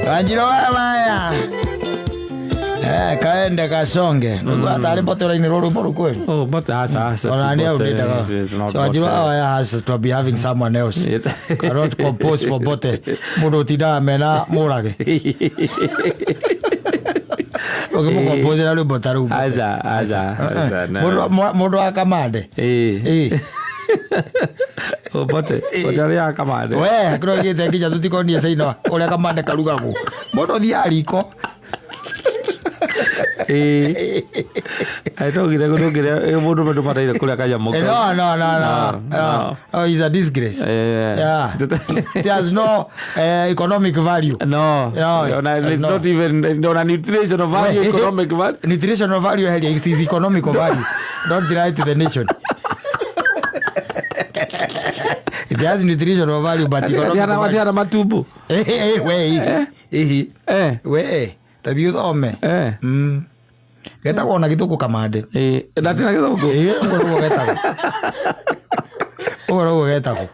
Kanjiro maya. Kaende kasonge. Atari botora ni roro boru kweli. Oh, but asa. Onania udida ka. So Kanjiro has to be having someone else. Cannot compose for both. Mudo tida mena morage. Oke mo compose na lu botaru. Asa. Mudo akamade. Oh, bote. Botari akamade. We, creo que te quilla tuti con ese no. Ole akamade kalugamu. Mudo diariko. I don't get a good No. Oh, it's a disgrace. Yeah. It has no economic value. No. It's not even on a nutritional value, economic value. Nutritional value, it is economic value. Don't lie to the nation. It has nutritional value, but economic value. Hey. Tadio dome. Geta kona kitoko kamade. Datina kitoko. Ngoro geta. Ngoro geta ko.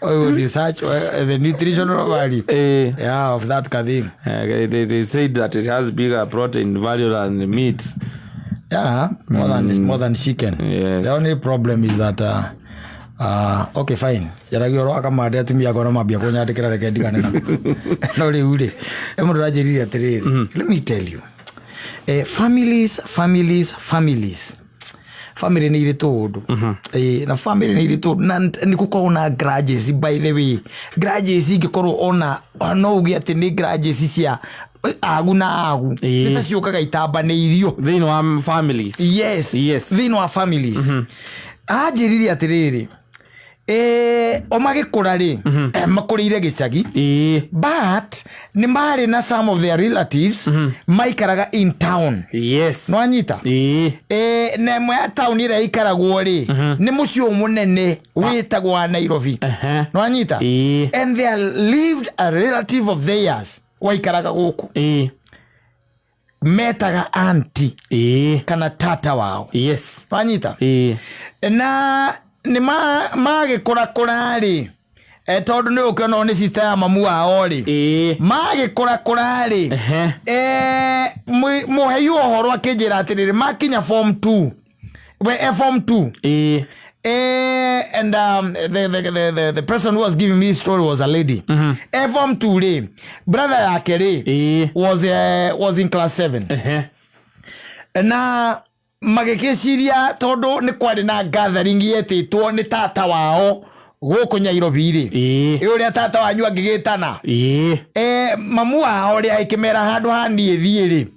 Oh, the search the nutritional value. Yeah, of that kadin. They said that it has bigger protein value than meat. Yeah, more than chicken. Yes. The only problem is that okay, fine. Yaragi oro akamade Atumia goro mabia ko nyade kira rekendi kanena. No le ude. Emro rajeri atere. Let me tell you. Families. Family ni todo. Na family ni todo. Na nikuko ona grudges by the way. Grudges ikoro ona no ugiate ni grudges cia agu. Nita sioka gaitaba ne irio. They know families. Yes. They know families. Ajiriri atiriri. Omage kurari makurire gicagi but ni mari na some of their relatives maikaraga in town. Yes. No anyita ne mwe town ire ikaragwo ri ni mucio munene witagwa Nairobi. No anyita and they lived a relative of theirs waikaraga guku metaga auntie kana tata wao. Yes. No anyita na ni mage kora ri tondu ni ukiona ni sister ya mamu wao ri mage kora ri muheyu ohoro akinjira atiriri makinya form 2 form 2 and the person who was giving me this story was a lady. Form 2 ri brother yake ri was in class 7 na magekesiria tondu ni kwari na gathering yetitwo ni tata wao guku Nairobi ri uria tata wanyu angigitana mamu wao ri aikimera handu hani thie ri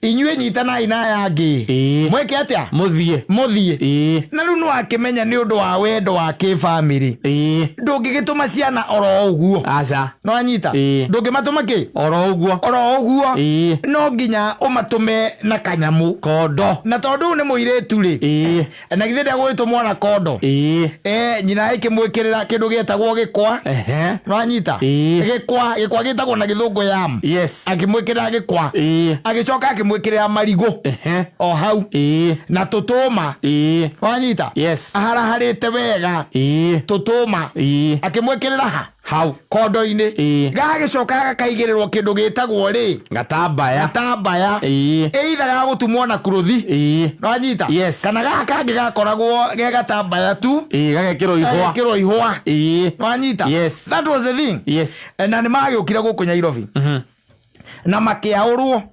inywe nyitana ina yangi mweke atia muthie na riu no akimenya ni undu wa wendo wa family ndungigituma ciana oro uguo aca no anyita ndungimatuma ki oro uguo no nginya umatume na kanyamu kondo na tondu ni muiretu ri na githinde gwitumwa na kondo nyina ikimwikirira kindu gietagwo gikwa no anyita gikwa gitagwo na githungu yam akimwikirira gikwa agicoka akimwikirira marigo o hau na tutuma wanyita aharaharite wega tutuma akimwekirira hau kondo-ini gagicoka gakaigirirwo kindu gitagwo ri gatambaya either gagutumwo na kuruthi no anyita kana gaka gakoragwo ge gatambaya tu gagekirwo ihwa no anyita that was the thing na ni magiukire guku Nairobi na makiaurwo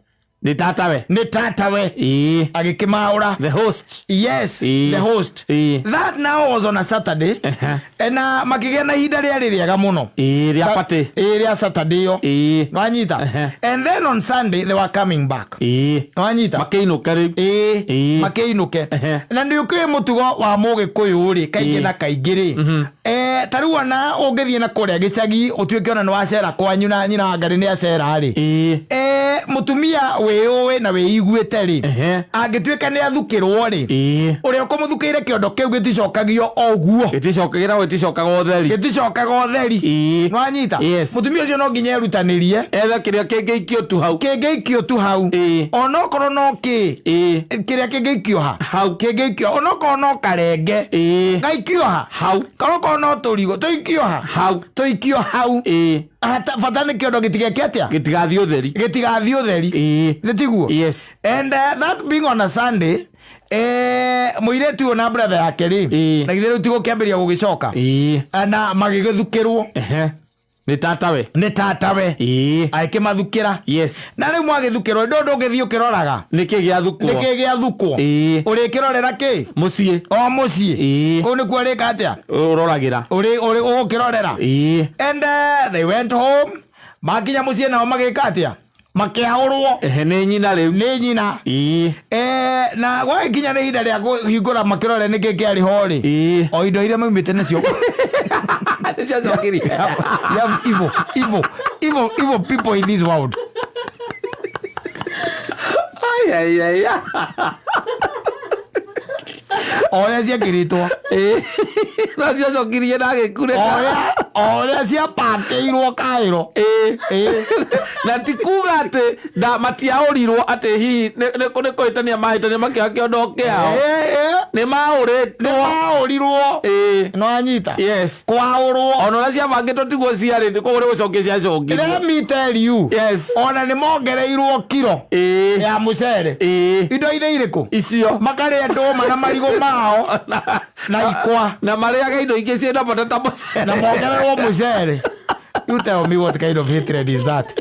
ni tatawe agikimaura the host the host that now was on a Saturday na makigena hinda riega muno ria pate ria Saturday yo no anyita and then on Sunday they were coming back no anyita makeinuke na ndiuke mutugo wa Mugikuyu ri kaingi na kaingiri tarua na ungithie na kuria gicagi utuike ona ni wacera kwanyu na nyina ngari ni acera ri mutumia wewe na weiguite ri angituika ni athukirwo ri uria ukumuthukiire kiondo kiu giticokagio oguo giticokaga utheri no anyita mutumia ucio no nginya erutanirie etha kiria kingeikio tu hau onokorwo no kiria kingeikio hau kingeikio onokorwo no karenge gaikio hau korwo no turi mũrigo toikio hau toikio hau hata fatane kiondo gitigeke atia gitigathi utheri nitiguo yes and that being on a Sunday muiretu na brother yake ri na githero tigo kiamberia gugicoka na magigithukirwo ni tatawe aike mathukira yes na ri mwagithukirwo ndondo ngithio kiroraga niki giathukwo uri kirorera ki mucie ko ni kwa rika atia uroragira uri ukirorera and they went home makinya mucie nao magika atia makiaurwo ni nyina riu ni nyina na gwakinya ni hinda ria kuhingura makirore niki kiari hori o indo iria maumite nacio you have evil people in this world. Ay. Oria ciakiritwo nacio cokirie na gikure oria ciapakeirwo kairo na tikuga ati matiaurirwo ati hi ni kuitania mahitania makĩondo kĩao ni maurirwo no anyita yes kwaurwo ona ũrĩa ciabangĩtwo tiguo ciarĩ kũgũrĩ gũcokia ciacokirio. Let me tell you yes ona nĩ mongereirwo kiro ya mũcere indo irĩ irĩkũ icio makarĩa ndũma na marigũ mao na ikwa na marĩaga indo ingĩ ciĩna bata ta mũcere na mongererwo mũcere. You tell me what kind of hatred is that?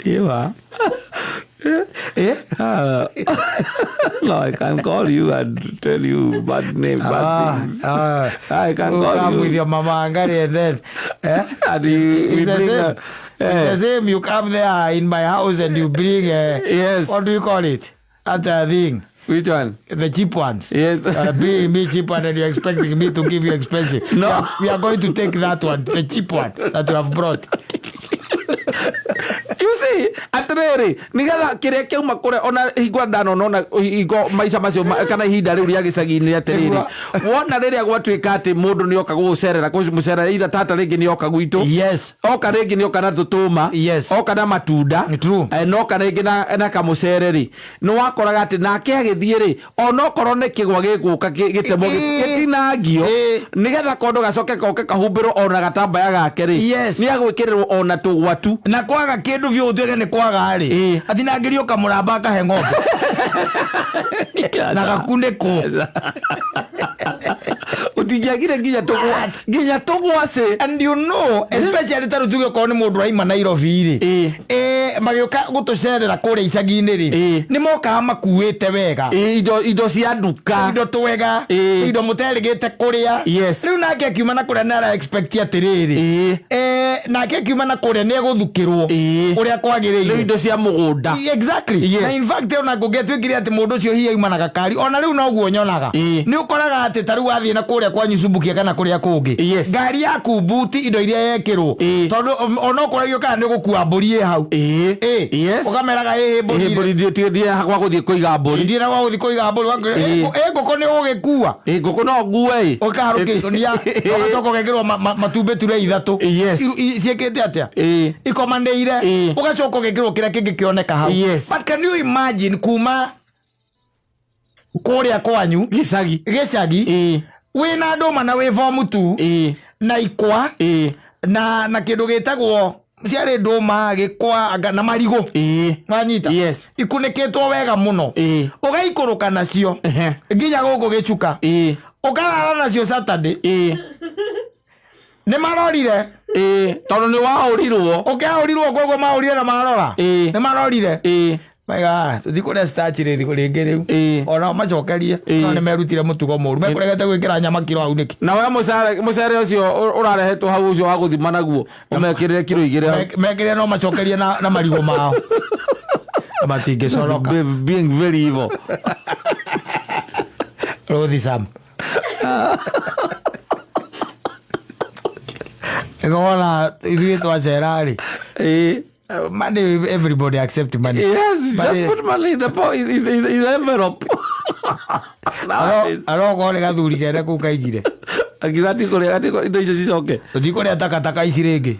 You are. No, I can call you and tell you bad names, bad things. I can call come you with your mama Angari and then and we bring it's the same. You come there in my house and you bring yes. What do you call it? That thing. Which one? The cheap ones. Yes. Bring me cheap one and you're expecting me to give you expensive. No. We are going to take that one, the cheap one that you have brought. You see, atiriri nigetha kiria kiuma kure ona hingwa ndanona higo maica macio kana ihinda riu ria gicagi-ini atiriri wona riria gwatuika ati mundu ni oka gucerera kuci mucerera itha tata ringi ni oka gwitu yes oka ringi ni oka na tutuma yes oka na matunda true no oka ringi na kamucereri no wakoraga ati nake agithie ri ona okorwo ni kigwa giguka gitemo gitinangio nigetha kondo gacoke koke kahumbiro ona gatambaya gake ri ni agwikirirwo ona tugwatu na kwaga kindu vyo utweke ni kwaga ri athinangirio kamuramba kahe ng'ombe na gakunde ko utigiagire nginya tugwase. And you know especially taru tuge ko ni mundu raima Nairobi ri magioka gutucerera kure icagi-ini ri ni moka makuite wega indo cia nduka indo twega indo muterigite kuria riu nake akiuma na kuria nara expect atiriri nake akiuma na kuria ni guthukirwo uria kwagiriire indo cia mugunda exactly na in fact ona ngugetwikire ati mundu ucio hiya ima na gakari ona riu no guo nyonaga ni ukoraga ati taru wathie na kuria kwa nyicumbukia kana kuria kungi ngari yaku buti indo iria yekirwo tondu ona ukoragio kana ni gukua mburi hau ukameraga mburi ndio kwa guthie kuiga mburi ndio na kwa guthie kuiga mburi ngoko ni ugikua ngoko no ngue ukaharukia ugacoko gekirwo matumbe ture ithatu ciekete atia ikomandeire ugacoko gekirwo kiria kingi kioneka hau but can you imagine kuma kuria kwanyu gicagi wina nduma na wi form 2 na ikwa na kindu gitagwo ciari nduma gikwa na marigo manyita ikunikitwo wega muno ugaikuruka nacio nginya guku gicuka ukarara nacio Saturday ni marorire tondu ni waurirwo ukaurirwo koguo maurire na marora ni marorire maiga thikure starch ri thikuringi riu ona macokerie no ni merutire mutugo muru mekuregete gwikira nyama kiro hau niki na we mucere ucio urarehetwo hau ucio wa guthima naguo umekirire kiro igire mekirire no macokerie na marigo mao matingicoroka being very evil Rothi Sam egona ithuĩ twacerarĩ money, everybody accept money. Yes, just put money in the envelope. Aro kore gathuri kene ku kaigire akirati kore ati indo icio cicoke uthi kore takataka ici ringi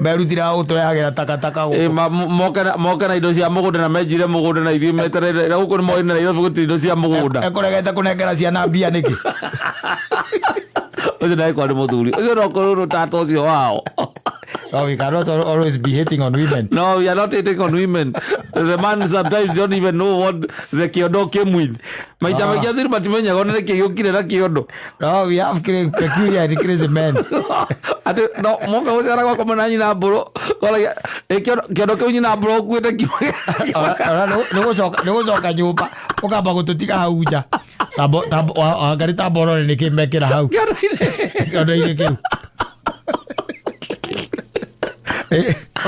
merutira utoyagira takataka moka na indo cia mugunda na menjire mugunda na ithuĩ meterere na gũkũ nĩ moĩ na Nairobi gũtirĩ indo cia mugunda ekoregete kũnengera ciana mbia nĩkĩ ũcio ndaĩkwa nĩ mũthuri ũcio no kũrũrũ tata ũcio wao. No, we cannot always be hating on women. No, we are not hating on women. The man sometimes don't even know what the kiondo came with. Maita magia thiri matimenya gona ne kiyokire na kiondo. No, we have peculiar crazy men. Ate no monga usara kwa kama nyina bro. Kola kiondo ke nyina bro kwete kiwa. No zoka nyumba. Ukamba gututika hau nja. Tabo agari taboro ni kimekira hau. Kiondo ile kiu.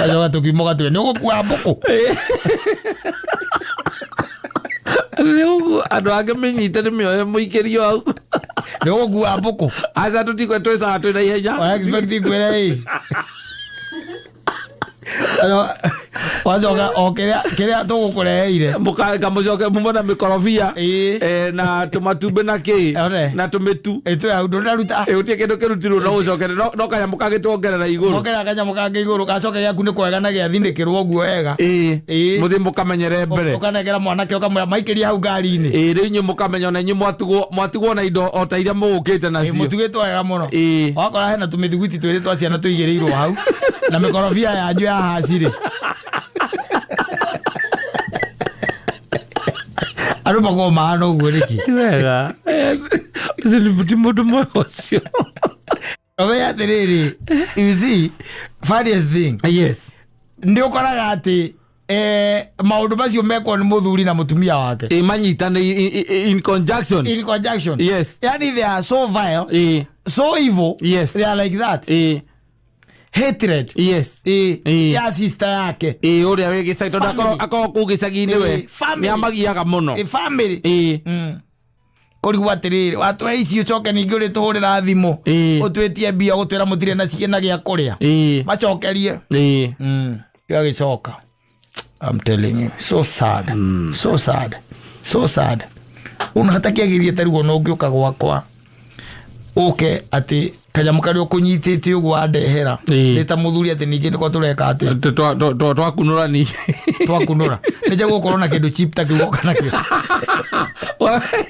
Ajoga tukimoga tu ni gukua mboko leo ando agamenyite ni mioyo muikirio au ni gukua mboko aza tutikwe twesa tu na ihenya I expect kwere wazoga okeria tugukureheire mukamucoke mumona mikorofia na tumatumbe na ki na tumitu etu ya ndo naruta utie kindu kirutirwo no ucokere no kanya mukagitwongerera iguru mukera kanya mukange iguru gacoke yaku ni kwega na giathindikirwo guo wega muthi mukamenyere mbere ukanegera mwanake ukamwira maikiria hau ngari-ini riu nyu mukamenya na nyu mwatugwo na indo o ta iria mugukite nacio mutugitwo wega muno wakora hena tumithiguiti twiri twa ciana tuigirirwo hau na mikorofia yanyu ya haciri aro bago maano guriki wega zilibuti mudu moyo owe atiriri you see funniest thing yes ndio ukoraga ati maundu macio mekwo ni muthuri na mutumia wake manyitane in conjunction yes yani they are so vile so evil yes they are like that hatred yes ya sister yake uria we gicaito akoro ku gicagi-ini we ni amagiaga muno family kurigwa atiriri watwe ici ucoke ningi uri tuhurira thimu utwetie mbia gutwira mutire na ciana gia kuria macokerie ya gicoka. I'm telling you, so sad, so sad. Unahatakiagiria tarugo no ngiuka gwakwa uke ati kanyamu kari ukunyitite uguo andehera nita muthuri ati ningi niko tureka ati twakunura ni twakunura nije gukorwo na kindu chip ta kiuka na kio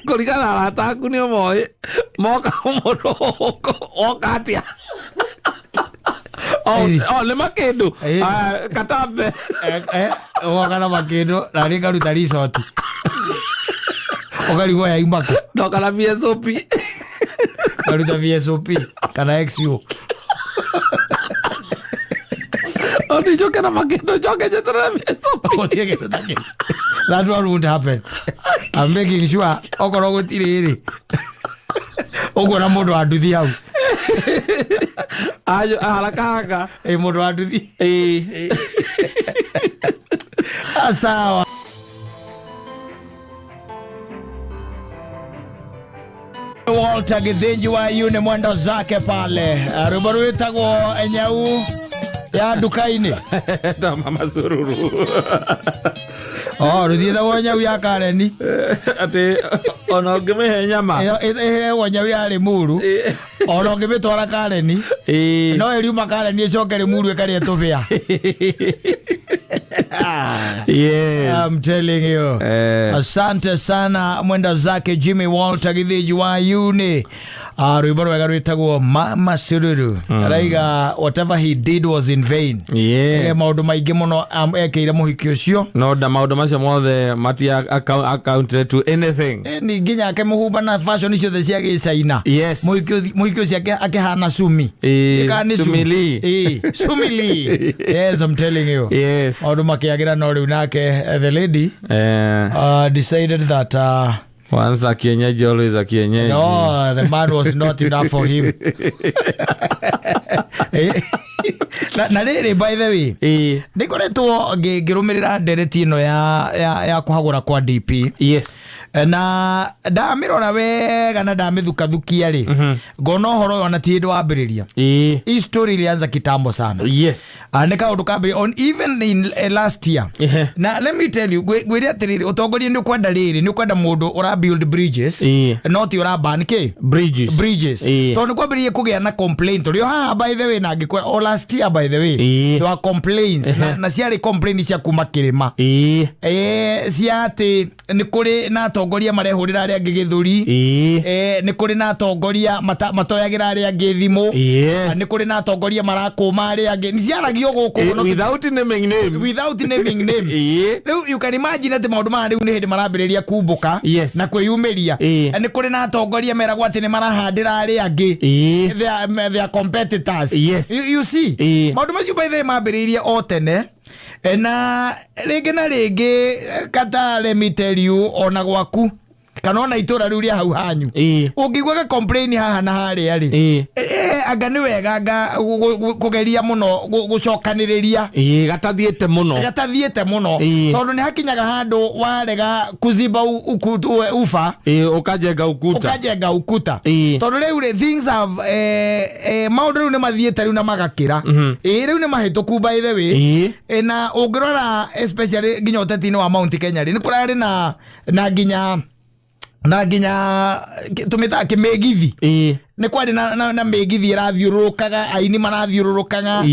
kurigana arataku ni moy moka mundu okatia le makindu katambe wakana makindu na ringa ruta resort ogarigwo ya imaka no kana VSOP karuta VSOP kana XU oti joke na makindu joke jetra VSOP oti ke taki that won't happen. I'm making sure okoro gutiriri ogora mundu anduthi hau ayo haraka mundu anduthi sawa. Walter Githinji wa yune mwendo zake pale rubaru itagwo Nyau ya dukaini ta mama sururu ruthiethagwo Nyau ya Kareni ati ona ungimehe nyama wa Nyau ya Limuru ona ungimitwara Kareni no iriuma Kareni icoke Limuru ikarie tubia. Yes, I'm telling you. Asante sana mwenda zake Jimmy Walter Githinji wa yune rwimbo rwega rwitagwo Mama Sururu araiga whatever he did was in vain. Yes, maundu maingi muno ekeire muhiki ucio no da maundu macio mothe mati accounted to anything ni nginya ake muhumba na fashion icio the cia gicaina. Yes, muhiki ucio akihana sumi sumili yes, I'm telling you. Yes, maundu makiagira no riu nake the lady decided that once a kienyeji, always a kienyeji. No, the man was not enough for him. Na riri, by the way, nikoretwo ngirumirira ndereti ino ya kuhagura kwa DP. Yes. na ndamirora wega na ndamithukia ri ngona horo ona ti ndu ambiriria hii story ilianza kitambo sana andika undu kambe on even in last year na let me tell you gwiri atiriri utongoria ni kwenda riri ni kwenda mundu ura build bridges not ura ban bridges tondu kwambirie kugia na complaint rio ha by the way na ngikwa last year by the way there were complaints na ciari complaints cia kuma kirima ciati ni kuri na atongoria marehurira ari angi githuri ni kuri na atongoria matoyagira ari angi thimu ni kuri na atongoria marakuma ari angi ni ciaragio guku without naming names you can imagine ati maundu ma riu ni hindi marambiriria kumbuka na kwiyumiria ni kuri na atongoria meragwo ati ni marahandira ari angi they are competitors you see maundu macio by the mambiriria o tene na rege na rege Kata let me tell you ona gwaku kana ona itura riu ria hau hanyu ungigwa complain haha na hari ari anga ni wega anga kugeria muno gucokaniriria gatathiete muno tondu ni hakinyaga handu warega kuziba ufa ukajenga ukuta tondu riu things have maundu riu ni mathiete riu na magakira riu ni mahituku by the way na ungirora especially nginya utetini wa Mount Kenya ni kurari na nginya tumita kimegithi ni kwari na megithi rathiurukaga aini marathiurukaga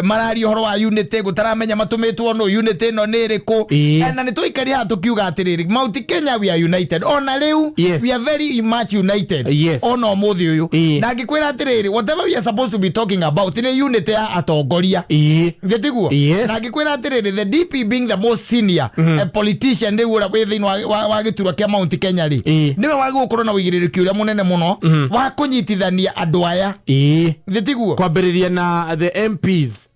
marari horo wa unity gutaramenya matumitwo no unity no niriku na ni tuikari ha tukiuga atiriri Mount Kenya we are united ona riu we are very much united ona muthi uyu na ngikwira atiriri whatever we are supposed to be talking about ni unity ya atongoria ngitiguo na ngikwira atiriri the DP being the most senior politician ni ura within wa giturwa kia Mount Kenya ri niwe wagukorwo na wigiririkia uria munene muno wa kunyiti thania andu aya ngitiguo kwambiriria na the MPs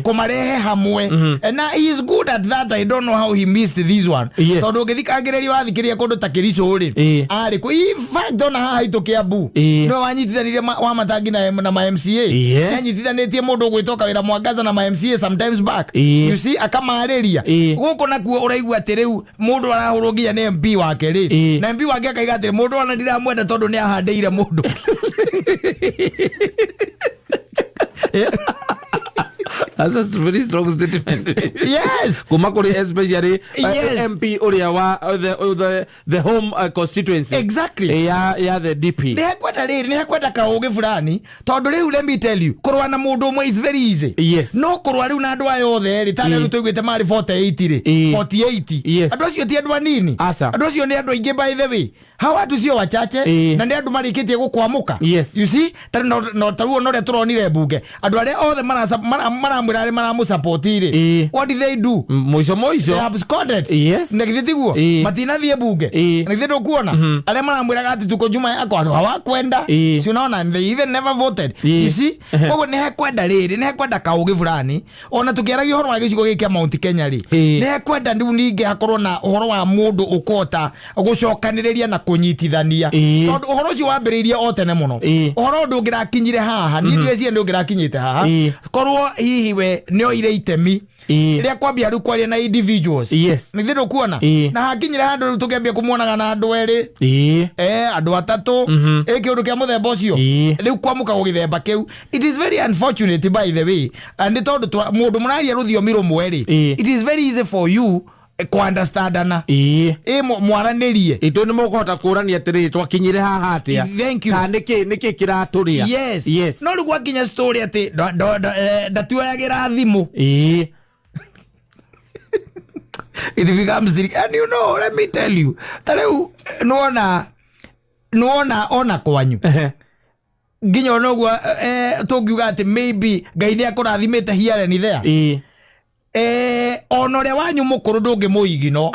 kumarehe hamwe and he is good at that. I don't know how he missed this one tondu ngithikagiriria wathikiria kundu ta Kiriso ri ari ku in fact ona ha hito Kiambu no wanyitithanirie wa matangi na ma MCA nyitithanitie mundu gwitoka wira Mwangaza na ma MCA sometimes back you see akamariria guko nakuo uraigua ati riu mundu arahurungia ni MP wake ri na MP wake akaiga ati mundu ona ndiramwenda tondu ni ahandeire mundu That's a very strong statement. Kumakuri especially MP uria wa the home constituency. Exactly. Yeah, the DP. Ni hekwenda kauge fulani. Tondu riu let me tell you, kurwa na mundu umwe is very easy. No kurwa riu na andu ayo othe ri tane riu tuigwite mari 48 ri 48. Andu acio ti andu anini. Andu acio ni andu aingi by the way. Hawa tu sio wachache na ndi andu marikitie gukwamuka. You see? No taruo no re turonire bunge. Andu aria othe maramwirare maramusupportire what did they do moiso they have scored negithitiguo matinathie bunge negithindo kuona aria maramwiraga ati tuko juma yako hawakwenda si unaona they even never voted you see kogo ne hekwenda riri ne hekwenda kaugi fulani ona tukiaragia horo wa gicigo giki Mount Kenya ri ne hekwenda ndu ninge hakorwo na horo wa mundu ukota gucokanireria na kunyitithania tondu horo ucio wambiriria otene muno horo ndungirakinyire haha ni ndwecie ndungirakinyite haha korwo hihi we nio ire itemi ria kwambia ru kwaria na individuals nithindo kuona na hakinyira handu tukiambia kumuonaga na andu eri andu atatu kiundu kia muthemba ucio riu kwamuka gugithemba kiu it is very unfortunate by the way and tondu mundu muraria ruthiomi rumwe ri it is very easy for you ku understandana mwaranirie itu ni mukuhota kurania atiri twakinyire haha atia ka niki kiraturia no rigwa kinya story ati ndatuoyagira thimu it becomes and you know let me tell you tareu nuona ona kwanyu nginya onogwa tungiuga ati maybe Ngai ni akurathimite here ni there onoria wanyu mukuru ndungi muigino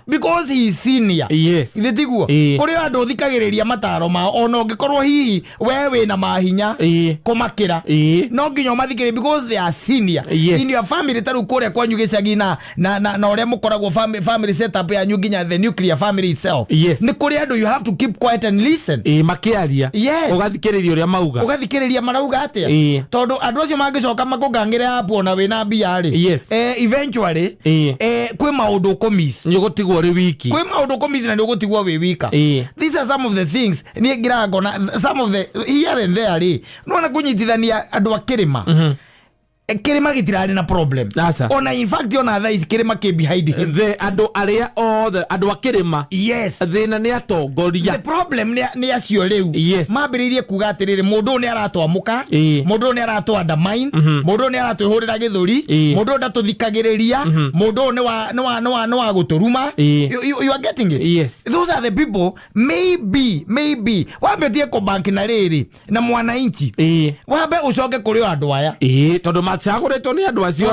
because he is senior ithitiguo kuri andu thikagiriria mataro ma ono ngikorwo hihi wewe na mahinya kumakira no nginya mathikire because they are senior in your family taru kuri kwanyu gicagi na oria mukoragwo family setup ya nyu nginya the nuclear family itself ni kuri andu you have to keep quiet and listen makiaria ugathikiriria uria mauga marauga atia tondu andu acio mangicoka makungangire hapo na wina mbia ri eventually kwe maundu komis nyogotigwo ri wiki kwe maundu komis na nyogotigwo we wika. These are some of the things ni ngirago na some of the here and there no na kunyitithania andu akirima kirima gitirari na problem ona in fact ona tha is kirima ke behind him the adu aria all the adu akirima yes thina ni atongoria the problem ni acio riu mambiririe kuga atiriri mundu ni aratwamuka mundu ni aratwandamain mundu ni aratwihurira githuri mundu ndatuthikagiriria mundu ni wa guturuma you are getting it. Yes, those are the people maybe wambetie ko bank na riri na mwananchi wambe ucoke kuri andu aya tondu machaguritwo ni andu acio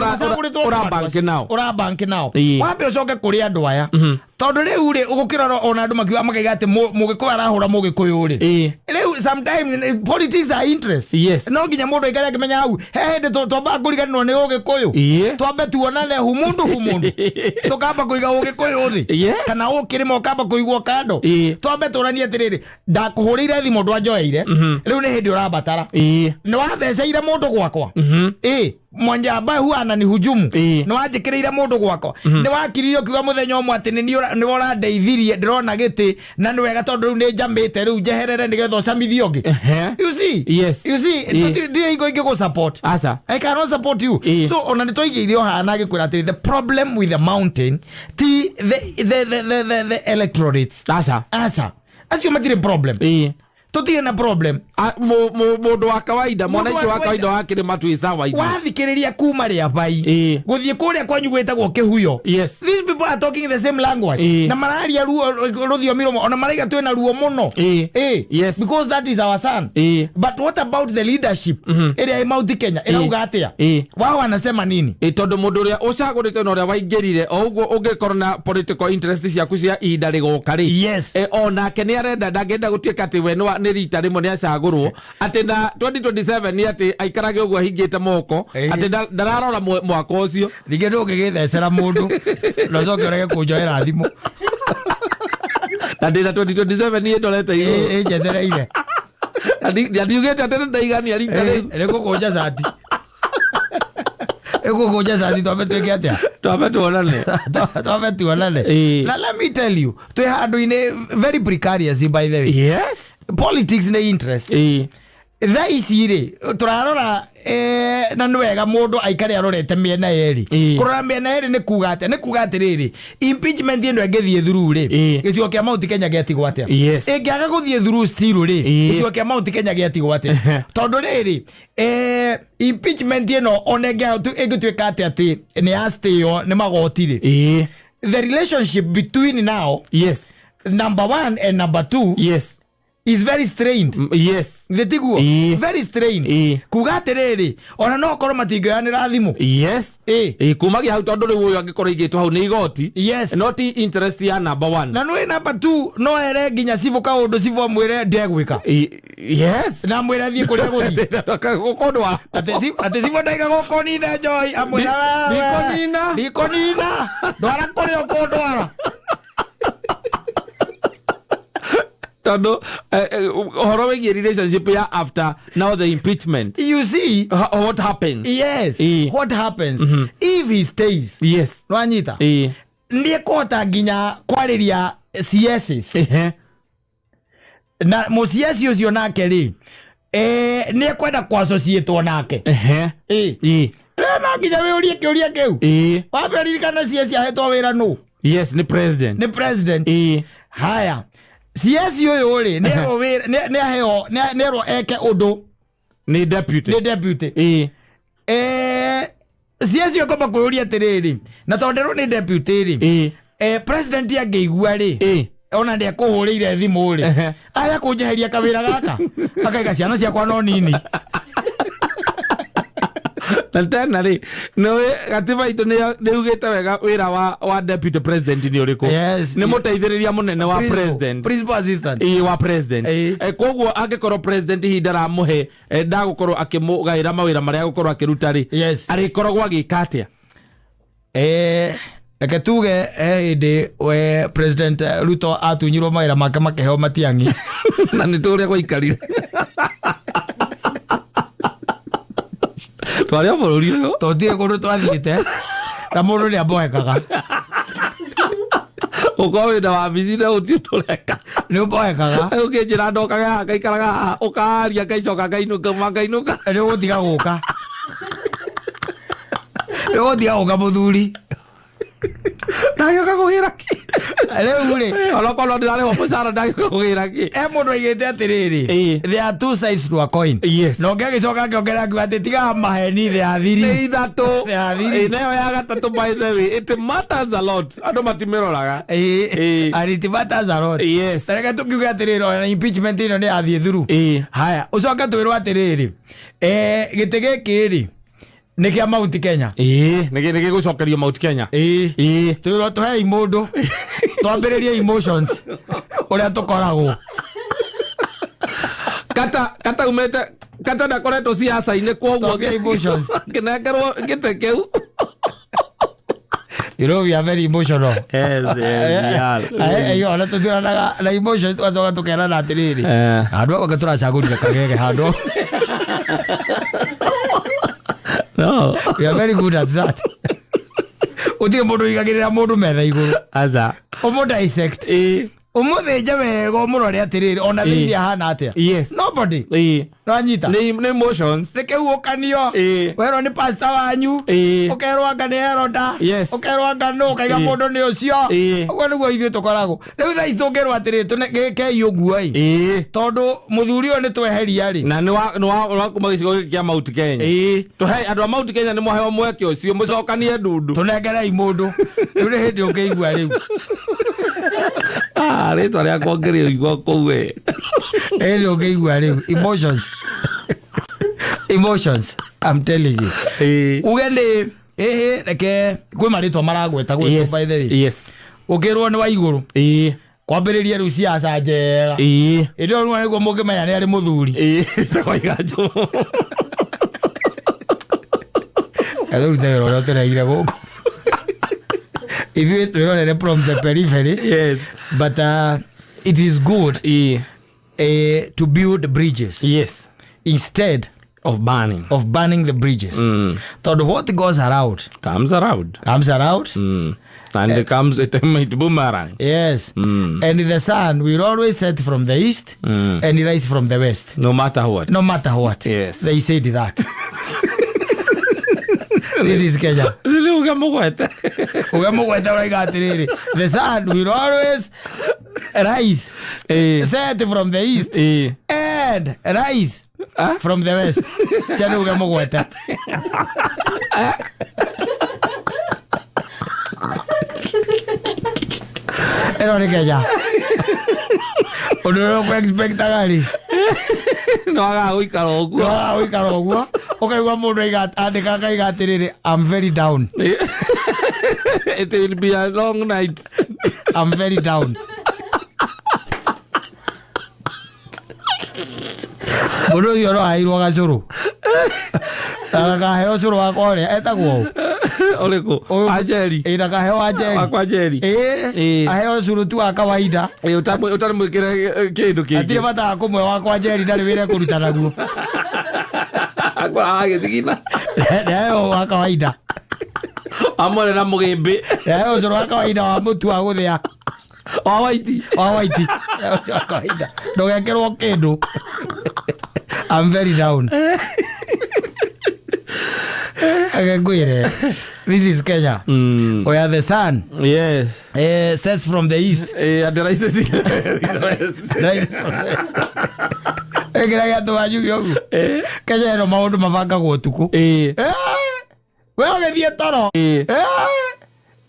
ora bank nao wambe ucoke kuri andu aya tondu riu ri ugukirora ona andu makiuga makaiga ati mugikuyu arahura mugikuyu ri riu sometimes politics are interest no nginya mundu aikare akimenya hau hende twamba kuriganirwo ni ugikuyu twambe tuonane humundu tukamba kuiga ugikuyu thi kana ukirima ukamba kuigwo kando twambe turanie atiriri ndakuhurire thimu ndwanjoeire riu ni hindi urabatara ni watheceire mundu gwakwa Mwanjamba huana ni hujumu ni wajikireire mundu gwakwa ni wakiririo kiuga muthenya umwe ati ni wora ndeithirie ndirona giti na ni wega tondu ni njambite riu njeherere nigetha ucamithio ngi you see ndi igo ingi go support I cannot support you so ona ni toigiire hana gikwira ati the problem with the mountain the electorates acio matire problem tutie na problem mundu wa kawaida mwananchi wa kawaida wakire matwi sawa hivi wathikiriria kuma ria bai guthie kuria kwanyu gwetagwo kihuyo these people are talking the same language na mararia ruthiomi rumo ona maraiga twina ruo muno because that is our son but what about the leadership area ya Mount Kenya irauga atia wao wanasema nini tondu mundu ria ucagurite na ria waingirire o uguo ungikorwo na political interest ciaku cia ihinda rigoka ri ona ke ni arenda ndangenda gutuika ati we ni rita rimwe ni acagurwo ati na 2027 ni ati aikarage uguo hingite moko ati ndararora mwaka ucio nige ndungigithecera mundu no coke urege kunjoera thimu na ndina 2027 ni ndorete iguru njethereire ndiugite ati ndaigania rita riu rikukunja sati ekukunja sati twambe twike atia twambe tuonane na let me tell you twi handu-ini very precarious by the way politics ni interest tha ici ri turarora na ni wega mundu aikare arorete miena yeri kurora miena yeri ni kuga atiriri impeachment ino ngithie through ri gicigo kia Mount Kenya getigwo atia ingiaga guthie through still ri gicigo kia Mount Kenya getigwo atia tondu riri impeachment ino onega igituika ati ni astio ni magoti ri the relationship between now number 1 and number 2 is very strained. Ndetiguo very strained. Kuga atiriri ona no korwo matingoyanira thimu. Kumagia hau tondu riu uyu angikorwo igitwo hau ni igoti. Not interest ya number 1. Na no number 2 no ere nginya civu ka undu civu mwire ndegwika. Na mwire thie kuria guthi. Gukondwa. Ate civu ndaiga gukonina joy amwira. Nikonina. Ndwara kuri okondwara. Tondu horo wegi relationship ya after now the impeachment you see what happens what happens if he stays nwanyita ndiye kota nginya kwariria CSs na mo CS ucio nake ri ni kwenda kwa associate nake na nginya we urie kiuria kiu waberirikana CS ahetwo wira no ni president haya CS yoyo ri ne aheo ne ro eke udu ni deputy CS yo komba kuuria tiriri na tondero ni deputy ri president angeigua ri ona ndi akuhurire thimu ri aya kunjeheria kawira gaka akaiga ciana ciakwa no nini na tena ri no gatiba itu ni ugite wega wira wa deputy president ni uriku ni muteithiriria munene wa president principal assistant wa president koguo angikorwo president hindara muhe ndagukorwo akimugaira mawira maria gukorwo akiruta ri arikoragwo agika atia reke tuge indi we president Ruto atunyirwo mawira make makeheo matiangi na ni turia gwikarire twaria bururi uyu totire kundu twathiite na mũndũ nĩ aboekaga uko wina wabici na utiutuleka nĩ ũboekaga ukĩnjĩra ndokaga ngaikaraga ũkaria ngaicoka ngainuka nĩ ũgũtiga gũka mũthuri ndagĩũka kũgĩra ki rĩu rĩ onokorwo ndĩrarĩhwo mũcara ndagĩũka kũgĩra ki mũndũ aigĩte atĩrĩrĩ there are two sides to a coin na ũngĩagĩcoka ngĩongerera akiuga atĩ tigaga maheni there are three nĩ ithatũ nayo ya gatatũ by the way it matters a lot andũ matimĩroraga and it matters a lot reke tũkiuge atĩrĩrĩ ona impeachment ĩno nĩ yathiĩ through haya ũcoke twĩrwo atĩrĩrĩ gĩtĩ gĩkĩ rĩ nĩ kĩa Mount Kenya nĩ gĩgũcokerio Mount Kenya twĩrwo tũhei mũndũ twambĩrĩrie emotions ũrĩa tũkoragwo Kata umete Kata ndakoretwo siasa-inĩ kwoguo emotions kĩnengerwo gĩtĩ kĩu you know we are very emotional yo ona tũthiranaga na emotions twacoka tũkerana atĩrĩrĩ handũ hau tũracagũrire kagege handũ no we are very good at that utire mũndũ igagĩrĩra mũndũ metha igũrũ aza dissect umuthĩnje wega ũmũrore atĩrĩrĩ ona thĩinĩ ahana atĩa nobody nanyita nĩ emotions nĩkĩhuũkanio werwo nĩ pastor wanyu ũkerwo anga nĩ Heroda ũkerwo anga nũ ũkaiga mũndũ nĩ ũcio ũguo nĩguo ithuĩ tũkoragwo rĩu thaa ici tũngĩrwo atĩrĩrĩ gĩkei ũguo tondũ mũthuri ũyũ nĩ tweheria rĩ na nĩ wakuma gĩcigo gĩkĩ kĩa Mount Kenya tũhe andũ a Mount Kenya nĩ mwaheo mweke ũcio mũcokanie ndundu tũnengerei mũndũ rĩu nĩ hĩndĩ ũngĩigua rĩu rĩtwa rĩa kuongerio igua kũu hĩndĩ ũngĩigua rĩu emotions I'm telling you uge nĩ reke kwĩ marĩtwa maragweta gwĩtwo by the way ũkĩrwo nĩ wa igũrũ kwambĩrĩria rĩu siasa njega ĩndĩ ũrĩa nĩguo mũngĩmenya nĩ arĩ mũthuri rĩu tewĩra ũrĩa ũtũreire gũkũ ithuĩ twĩrorere from the periphery but it is good to build bridges instead of burning the bridges. Toward what goes around comes around. And it might boomerang. And the sun will always set from the east and rise from the west. No matter what. They said that. This is Kenya. The sun will always rise, set from the east and rise from the west. Ero ni Kenya. Uno no expect agari. No haga uikara oguo. Ukaigua mundu andika kaiga atiriri I'm very down. It will be a long night. I'm very down. Mundu yoro airwo gacuru. Agakaheo curu wakwa ũrĩa etagwo ũrĩkũ Anjeri ndakaheo Anjeri wakwa Anjeri aheo curu tu wa kawaida ũtarĩ mwĩkĩre kĩndũ kĩngĩ atirĩ bata kũmwe wakwa Anjeri ndarĩ wĩra kũruta naguo agĩthigina ndaheo wa kawaida amore na mũgĩmbĩ ndaheo curu wa kawaida wa mũtu wa gũthĩa wa white wa kawaida ndũgekerwo kĩndũ I'm very down. This is Kenya, where the sun sets from the east and rises in Kenya ĩno maũndũ mabangagwo ũtukũ we ũgĩthiĩ toro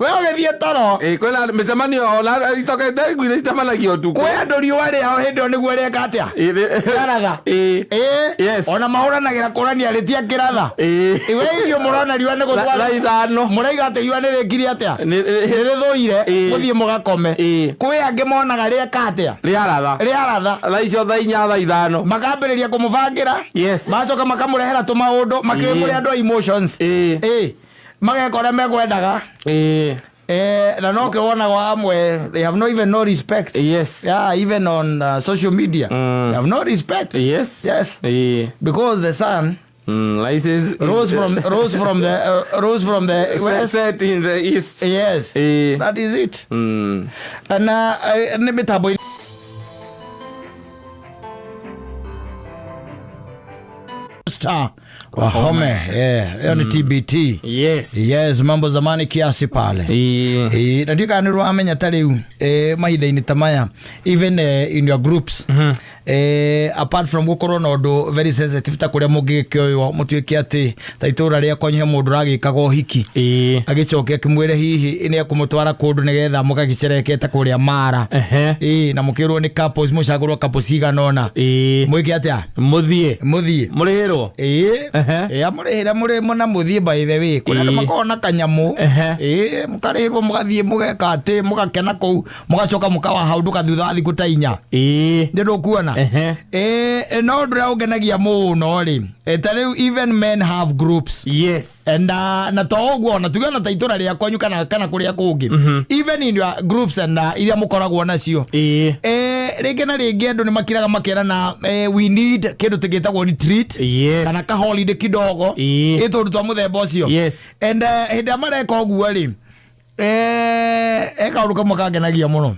kwĩna mĩcemanio itoke icemanagia ũtukũ kwĩ andũ riũa rĩao hĩndĩ ĩyo nĩguo rĩeka atĩa kĩratha ona mahũranagĩra kũrania rĩtia kĩratha we irio mũrona riũa nĩ gũtwara ithano mũraiga atĩ riũa nĩ rĩkire atĩa nĩ rĩthũire mũthiĩ mũgakome kwĩ angĩ monaga rĩeka atĩa rĩaratha thaa icio thaa inya thaa ithano makambĩrĩria kũmũbangĩra macoka makamũrehera tũmaũndũ makĩmũrĩa andũ emotions mageka ũrĩa megwendaga na no kĩwonaga amwe they have no respect even on social media they have no respect because the sun License rose from the west. Set in the east. Yes. That is it. And nemitabo Wahome, hiyo ni TBT. Yes, mambo zamani kiasi pale. Na ndio kana ruamenya tariu mahinda-ini tamaya even in your groups. Apart from gukorwo na undu very sensitive ta kuria mungikioyo mutuike ati taitura ria kwanyu mundu ragikaga uhiki agicoke akimwire hihi ni akumutwara kundu nigetha mugagicereketa kuria mara na mukirwo ni couples mucagurwo couples iganona mwike atia muthie murihirwo amurihira muri mona muthie by the way kuria makona kanyamu mukarihirwo mugathie mugeka ati mugakena kou mugacoka mukawa hau ndukathutha thiku ta inya ndio kuona no ndura ugenagia muno ri tariu even men have groups. And na toguo na tugana taitora ria kwanyu kana kuria kungi even in your groups and iria mukoragwo nacio ringi na ringi andu ni makiraga makerana we need kindu tigitagwo retreat kana ka holiday kidogo itundu twa muthemba ucio and hinda mareka oguo ri kaundu kamwe kangenagia muno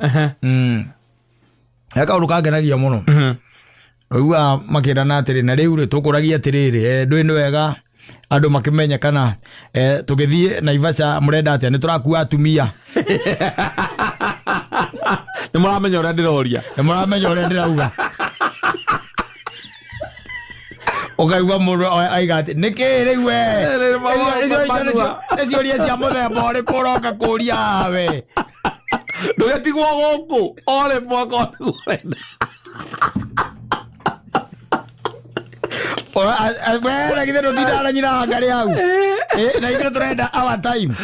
kaundu kangenagia muno uwa makirana atiri na riu ri tukuragia atiriri ndui ni wega andu makimenya kana tugithie Naivasha murenda atia ni turakua atumia ni muramenya uria ndiroria ndirauga ukaigua mundu aiga ati nikiri we ecio ria cia muthemba uri kuroka kuria we ndugetigwo guku ore mwako urenda wera githe ndutindana nyina ngari hau na ithe turenda our time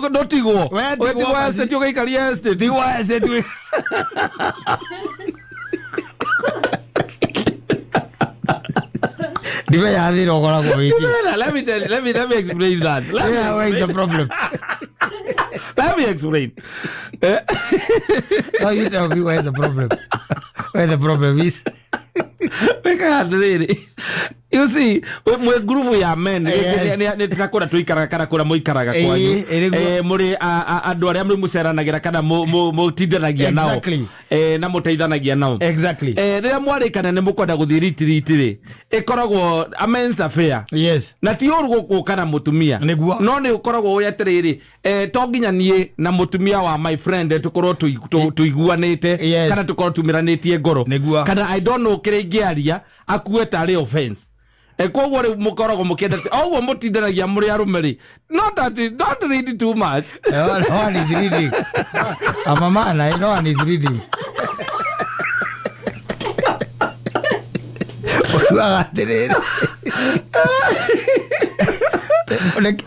ndotigwo estate ugaikaria estate tigwo estate dive ya thira ukoragwo wiki let me explain that. Where is the problem? Let me explain. No, you tell me where's the problem. Where the problem is. You see, mwe group ya men ni turakora tuikaraga kana kura muikaraga kwanyu muri andu aria muri muceranagira kana mutindanagia nao na muteithanagia nao exactly riria mwarikana ni mukwenda guthii retreat ri ikoragwo a men's affair na ti uru gukana mutumia no ni ukoragwo uyatiriri to nginya nie na mutumia wa my friend tukorwo tuiguanite kana tukorwo tumiranitie ngoro kana I don't know kiringiaria akue tari offense kwoguo ri mukorogo mukienda oguo mutindanagia muri arumeri don't read too much. No one is reading. I'm a man, I know one is reading.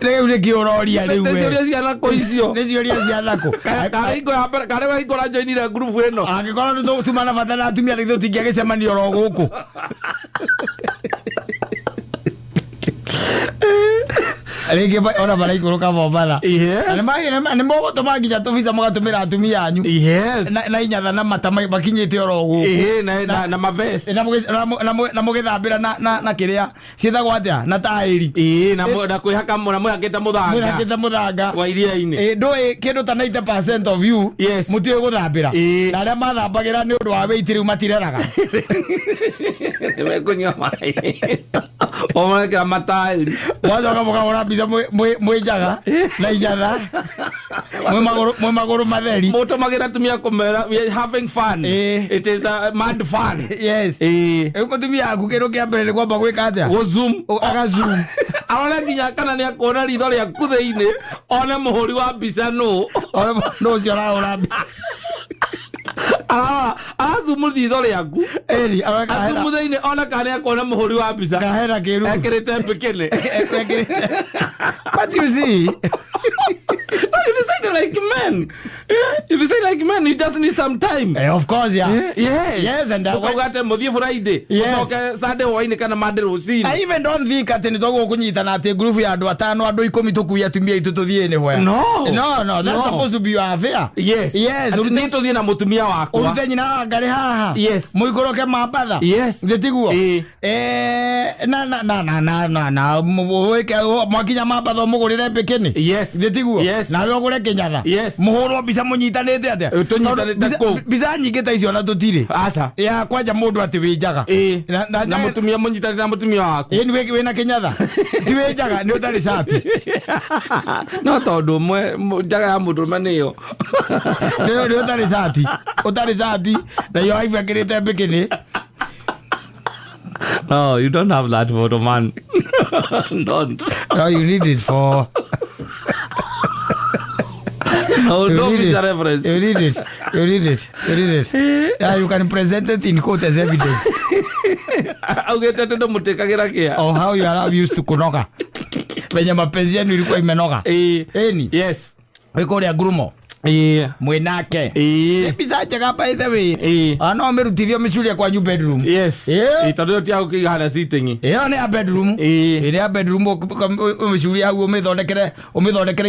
Rĩu kiuroria rĩu we nĩ ciana ko icio nĩ cioria ciana ko kare wa ikora joinira group ĩno angĩkorwo nĩ tũtumana bata na atumia nĩ tũtingĩagĩcemania oro gũkũ rĩngĩ ona baraikũrũka Mombasa nĩ mũgũtũma nginya tũbica mũgatũmĩra atumia anyu na inyatha na mata makinyĩte oro gũkũ na mavest na mũgĩthambĩra na kĩrĩa ciĩtagwo atĩa na taĩri na kwĩhaka mũhakĩte mũthanga wa iria-inĩ ndũĩ kĩndũ ta 90% of you mũtiũĩ gũthambĩra na arĩa mathambagĩra nĩ ũndũ wa wĩiti rĩu matireraga nĩmekũnyua maĩ omekĩra mataĩri mwacoka mũkagũra mbica mwĩnjaga na inyatha mwĩ magũrũ matheri mũtũmagĩra atumia kũmera we having fun it is a mad fun rĩu mũtumia aku kĩndũ kĩa mbere nĩ kwamba gwĩka atĩa gũzoom agazoom arona nginya kana nĩ akuona ritho rĩaku thĩinĩ one mũhũri wa mbica nũ ũcio arahũra mbica azumu ritho rĩaku azumu thĩinĩ ona kana nĩ akuona mũhũri wa mbica kahera kĩru ekĩrĩte mbikini but you see you decided like men If you say like man, you just need some time. Of course, yeah. Yes, and ukagate muthie Friday. Usoke Sunday waini kana Monday rucini. I even don't think ati nitogo kunyitana ati group ya andu atano andu 10 tukuya tumia itu tuthie ni hoya. No, that's supposed to be your affair. Yes. Urute tuthie na mutumia wako. Urute nyina ngari haha. Yes. Muikoroke Mombasa. Yes. Ndetiguo. Na weke mwakinya Mombasa mugurire bekeni. Yes. Ndetiguo. Na we ogure kinyatha. Yes. Muhuro bisa munyitanite atia. Tunyitanite ko. Bisa nyingi ta icio na tutire. Asa. Ya kwanja mundu ati wijaga. Na mutumia munyitanite na mutumia wako. Ni we na kinyatha. Ti wijaga ni utari sati. No tondu mwe jaga ya mundu maniyo. Ni utari sati. Utari sati na yo aifu akirite bekeni. No, you don't have that photo, man. Don't. No, you need it for. No, don't be a reference. You need it. Yeah, you can present it in court as evidence. Or how you are used to kunoga. Venye mapenzi yenu ilikuwa imenoga. Eni. Yes. Weko ya grumo. Mwenake. Bisa chaka by the way. Ano merutithio michuria kwa new bedroom. Yes. Itondo tia ukigana sitting. Ne a bedroom. Ine a bedroom michuria hu umithondekere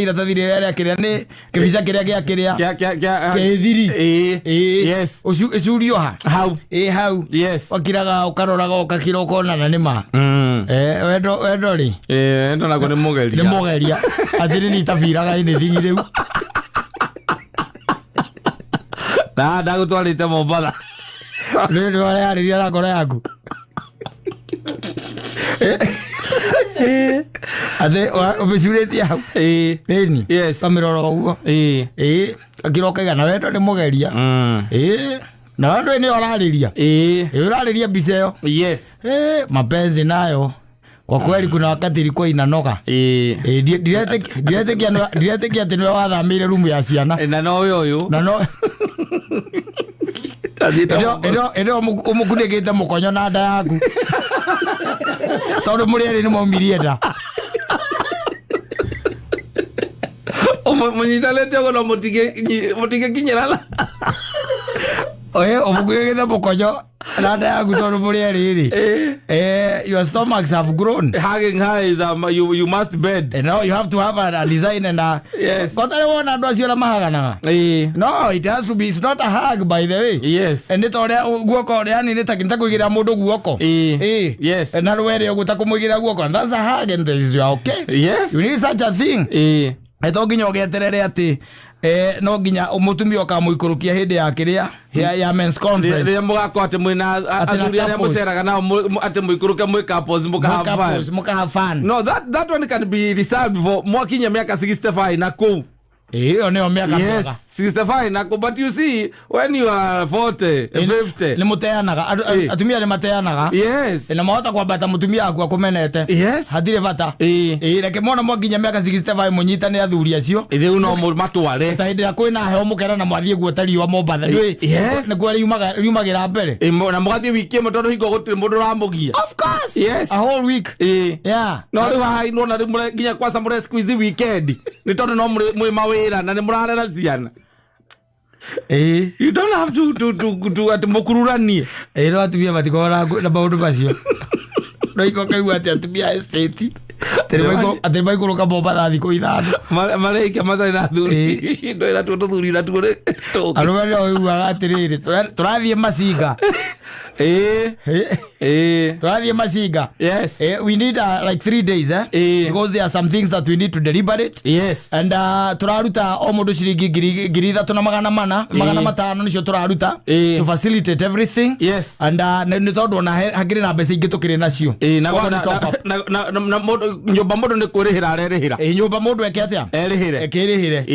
iratathi rĩrĩa kĩrĩa nĩ kĩbica kĩrĩa gĩa kĩthiri. Yes. Ucurio ha. How? How. Yes. Okiraga ukaroraga ukakiroko na nima. Wendo ri. Wendo nako nĩ mũgeria. Nĩ mũgeria. Athiri ni tabiraga ine thingi rĩu. Ndagũtwarĩte Mombasa. Nĩ warĩarĩria na ngoro yaku. Ate umecurĩtie hau. Ĩni. Yes. Kamiroro ũguo. Akirokaga na wendo nĩ mũgeria. Na wendo nĩ ũrarĩria. Ũrarĩria mbica ĩyo. Yes. Mapenzi nayo. Kwa kweli kuna wakati ilikuwa inanoga. Direte ati niwe wathamire room ya ciana. Na no uyu. Na no. Ero umukunigite mukonyo na nda yaku. Tondu muri ari ni maumirie nda. Munyitalete gono mutige kinyerala. Umukunigite mukonyo na nda yaku tondu muri ari. Your stomachs have grown. Hugging her is you must bed. No, you have to have a design and yes. Kotare wona ndo acio mahagana. No, it has to be. It's not a hug, by the way. Yes. And it ore guoko yani ni takinta kuigira mundu guoko. Yes. And naru were uguta kumuigira guoko. And that's a hug and this is okay. Yes. You need such a thing. Eto nginya ogeterere ati no nginya umutumia okamuikurukia hindi ya kiria ya men's conference. Ria mugako ati mwina athuri aria muceraga na ati muikuruke mwe couples muka have fun. No, that one can be reserved for mwakinya miaka 65 na ku. Oneo miaka. Yes, 65 na ku, but you see when you are 40, 50. Ni muteanaga atumia ni mateanaga. Yes. Ina mahota kwa bata mutumia aku akumenete. Yes. Hatire bata. Reke mona mwakinya miaka 65 munyita ni athuri acio. Ithe uno matware. Taidira kwina heo mukera na mwathie guotari wa Mobatha. Yes. Na kwa riumagira mbere. Na mwathie wiki imo tondu hingo gutire mundu ramugia. Of course. Yes. A whole week. Yeah. No ri hai no na rimure nginya kwa samure squeeze weekend. Ni tondu no mwe mawira na ni murarera ciana. You don't have to at mukururanie. No atumia matikora na maundu macio. No iko kaigua ati atumia estate. Atembai kuruka Mombasa thiko ithano. Malaika mathari na thuri. Ndo ira thuri na tuore. Arumene oiga atiriri turathie macinga. Turathie macinga. Yes. We need like 3 days because there are some things that we need to deliberate. Yes. And turaruta o mundu ciringi 3,400 nicio turaruta to facilitate everything. Yes. And ni tondu na hagire na mbeca ingi tukiri nacio. Na nyumba mundu ni kurihira arerihira. Nyumba mundu eke atia? Ekirihire.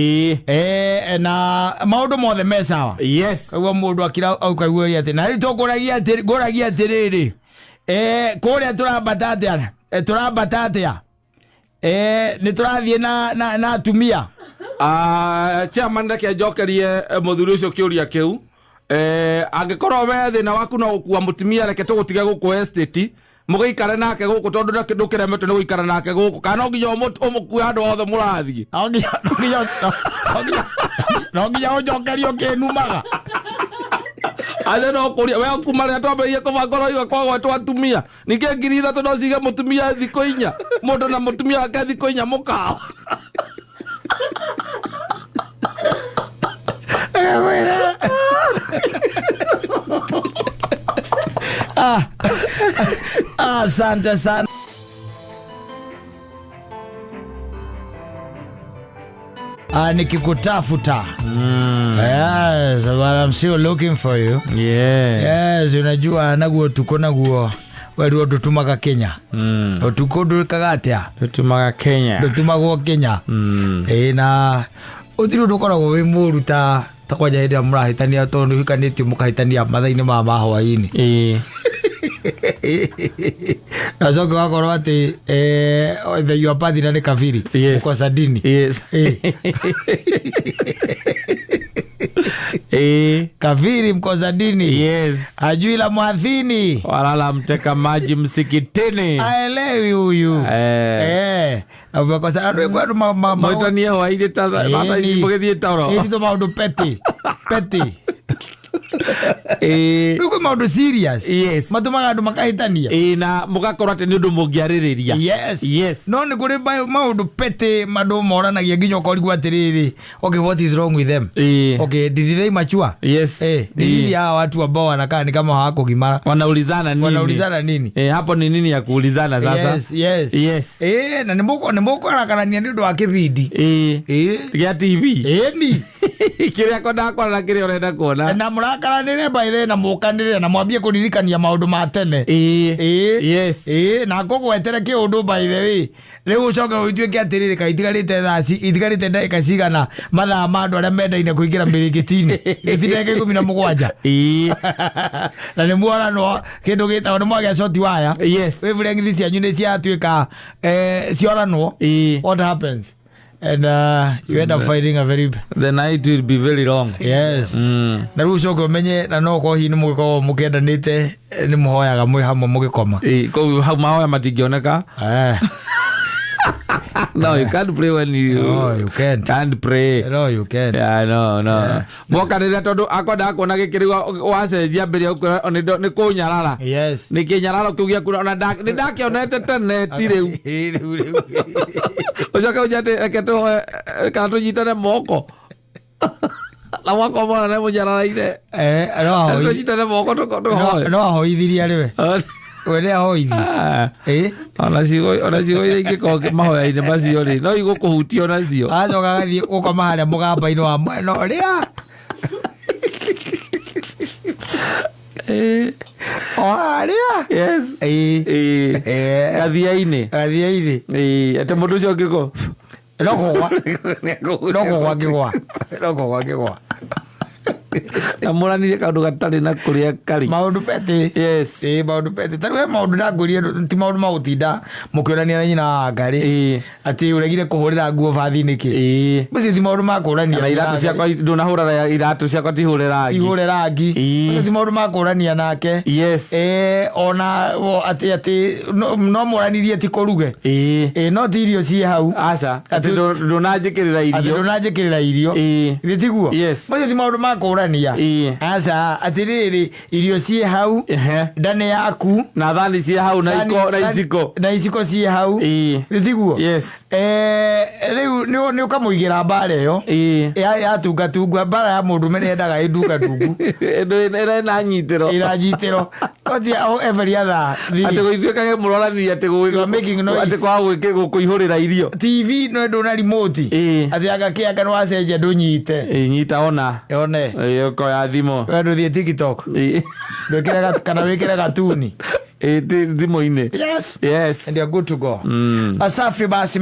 Na maundu mothe me sawa. Yes. Ugo mundu akira au kaiguria ati na ri tokuragia atiriri. Kuria turambata atia. Ni turathie na atumia. Chairman ndake ajokerie muthuri ucio kiuria kiu. Angikorwo we thina waku no gukua mutumia reke tugutiga guku estate. Mugaikara nake guku tondu ndukiremete ni guikara nake guku kana nginya umukua andu othe murathie. no nginya ujokerio kinumaga ale no kuria we kumare twamberie kubangoro igo kwa gwatwa atumia nike ngiri ithatu no cige mutumia thiko inya mundu na mutumia wake thiko inya mukao asante sana. Nikikutafuta. Yes, but I'm still looking for you. Yes, unajua naguo tuko naguo weru dutumaga Kenya. Utuko durikaga atia? Dutumaga Kenya. Dutumagwo Kenya. Na utiru dukoragwo wi muru ta kwaja hĩndĩ mũrahĩtania tondu hikanĩtio mũkahĩtania mathainĩ ma mahwainĩ. Na zoke wakorwo ati your partner ni kafiri kwa sadini. Yes. Kafiri mkoza dini. Yes. Ajui la mwadhini walala mteka maji msikitini. Aelewi huyu. Na umekosa mwetania waide taza mata isipogethie tauro. Ito maundu peti. Nuko maundu serious. Yes. Matumaga andu makahitania. Na mugakorwo ati ni undu mungiaririria. Yes. No ni kuri maundu peti madu moranagia nginya ukorigwa atiriri. Okay, what is wrong with them? Okay, did they mature? Yes. Did ya watu ambao wanakaa ni kama hawako gimara. Wanaulizana nini? Hapo ni nini ya kuulizana sasa? Yes. Na nimoko arakarania ni undu wa kibindi. Tiga TV. Ni kiria kona na kiria urenda kuona. Na murakaranire by the na mukanire na mwambie kuririkania maundu ma tene. Yes. Na ngogwetere ki undu by the way. Riu ucoka uitwike atiriri kaitigarite thaci itigarite ndagika cigana mathaa ma andu aria mendaine kuingira mirigitini gitindeke 17. Na ni muorano kindu gitagwo ni mwagia shoti waya. Yes. We vile ngithi cianyu ni ciatuika ciorano. What happens? And you end up fighting a very... The night will be very long. Yes. Na riu ucoke umenye na no ko hi ni mugikorwo mukiendanite ni muhoyaga mwi hamwe mugikoma. Ko hau mahoya matingioneka. No, you can't pray when you... No, you can't pray. No, you can't. Yeah, no. Mwoka nire tondu akonda akona gikiriwa wacenjia mbere ni kunyarara. Yes. Ni kinyarara kiugia kuna ona ni ndakionete tene ti riu. Ucoka ujate eketo kana tunyitane moko. La wako mwana na munyarara ire. No. Tunyitane moko tukohoya. No hoithiria riwe. Wele hoithi. Ona cigo ingiko mahoya-inĩ macio rĩ no igũkũhutia onacio. Acoka gathiĩ gũkoma harĩa mũgamba-inĩ wa mwena ũrĩa. Harĩa. Yes. Gathiainĩ. Atĩ mũndũ ũcio ũngĩkũ. No kũgwa. Na mũranire kaundu gatari na kuria kari maundu pete. Yes. Maundu pete tawe maundu ndagurie ti maundu mautinda mukionania na nyina ngari ati uregire kuhurira nguo bathi niki musi ti maundu makurania na iratu ciakwa ndunahurira iratu ciakwa tihure rangi ti maundu makurania nake. Yes. Ona ati no muranirie ti kuruge no ti irio cie hau aca ati ndunanjikirira irio gitiguo. Yes. Musi ti maundu makurania asa atiriri irio cie hau ndane yaku na thani cie hau na iciko cie hau gitiguo. Yes. Riu ni ukamuigira mbara iyo ya tungatungwa mbara ya mundu menendaga induka tungu iranyitiro oti every other ati guitwikage murorani ati kwa gukuihurira irio TV no ndona remote ati agakianga no acenje ndunyite nyita ona yoko ya thimo we nduthie TikTok wekere kana wekere gatuni thimo-inĩ. Yes. And you're good to go. Asafi basi